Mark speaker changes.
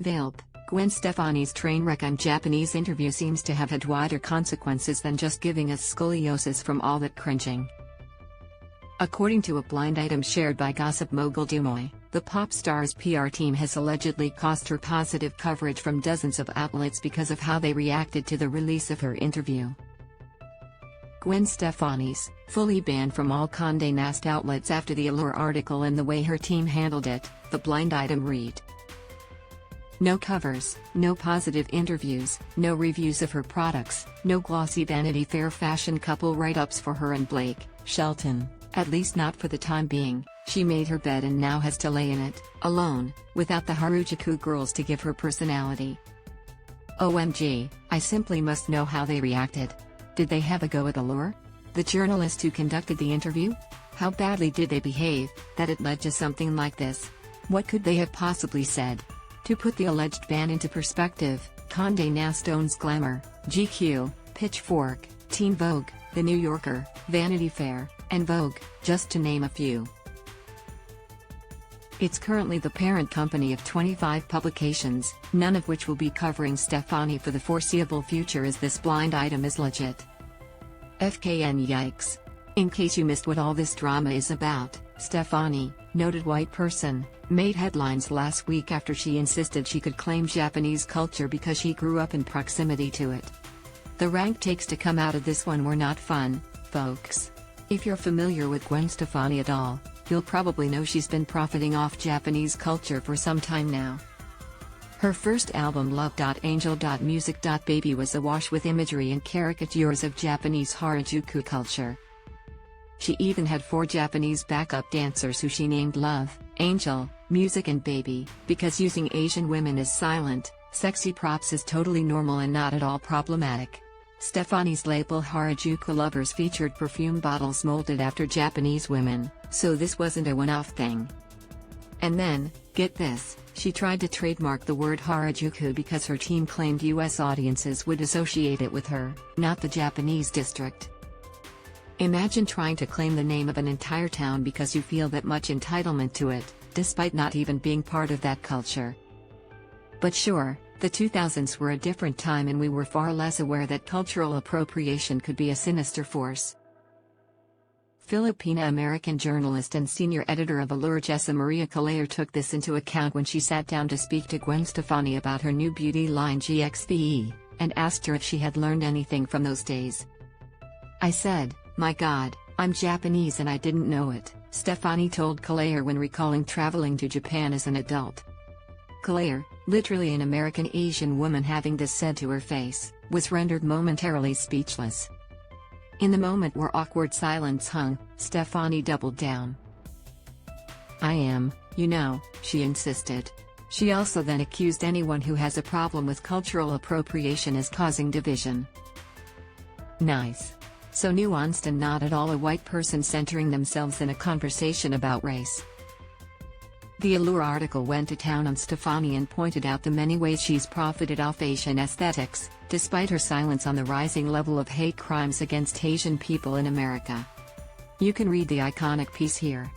Speaker 1: Welp, Gwen Stefani's trainwreck I'm Japanese interview seems to have had wider consequences than just giving us scoliosis from all that cringing. According to a blind item shared by gossip mogul Deuxmoi, the pop star's PR team has allegedly cost her positive coverage from dozens of outlets because of how they reacted to the release of her interview. Gwen Stefani's fully banned from all Condé Nast outlets after the Allure article and the way her team handled it, the blind item read. No covers, no positive interviews, no reviews of her products, no glossy Vanity Fair fashion couple write-ups for her and Blake Shelton, at least not for the time being. She made her bed and now has to lay in it, alone, without the Harajuku girls to give her personality. OMG, I simply must know how they reacted. Did they have a go at Allure? The journalist who conducted the interview? How badly did they behave, that it led to something like this? What could they have possibly said? To put the alleged ban into perspective, Condé Nast owns Glamour, GQ, Pitchfork, Teen Vogue, The New Yorker, Vanity Fair, and Vogue, just to name a few. It's currently the parent company of 25 publications, none of which will be covering Stefani for the foreseeable future as this blind item is legit. FKN yikes. In case you missed what all this drama is about, Stefani, noted white person, made headlines last week after she insisted she could claim Japanese culture because she grew up in proximity to it. The rank takes to come out of this one were not fun, folks. If you're familiar with Gwen Stefani at all, you'll probably know she's been profiting off Japanese culture for some time now. Her first album Love.Angel.Music.Baby was awash with imagery and caricatures of Japanese Harajuku culture. She even had 4 Japanese backup dancers who she named Love, Angel, Music and Baby, because using Asian women as silent, sexy props is totally normal and not at all problematic. Stefani's label Harajuku Lovers featured perfume bottles molded after Japanese women, so this wasn't a one-off thing. And then, get this, she tried to trademark the word Harajuku because her team claimed US audiences would associate it with her, not the Japanese district. Imagine trying to claim the name of an entire town because you feel that much entitlement to it, despite not even being part of that culture. But sure, the 2000s were a different time and we were far less aware that cultural appropriation could be a sinister force. Filipina-American journalist and senior editor of Allure Jessa Maria Callejer took this into account when she sat down to speak to Gwen Stefani about her new beauty line GXVE, and asked her if she had learned anything from those days. I said, "My God, I'm Japanese and I didn't know it," Stefani told Callejer when recalling traveling to Japan as an adult. Callejer, literally an American Asian woman having this said to her face, was rendered momentarily speechless. In the moment where awkward silence hung, Stefani doubled down. "I am, you know," she insisted. She also then accused anyone who has a problem with cultural appropriation as causing division. Nice. So nuanced and not at all a white person centering themselves in a conversation about race. The Allure article went to town on Stefani and pointed out the many ways she's profited off Asian aesthetics, despite her silence on the rising level of hate crimes against Asian people in America. You can read the iconic piece here.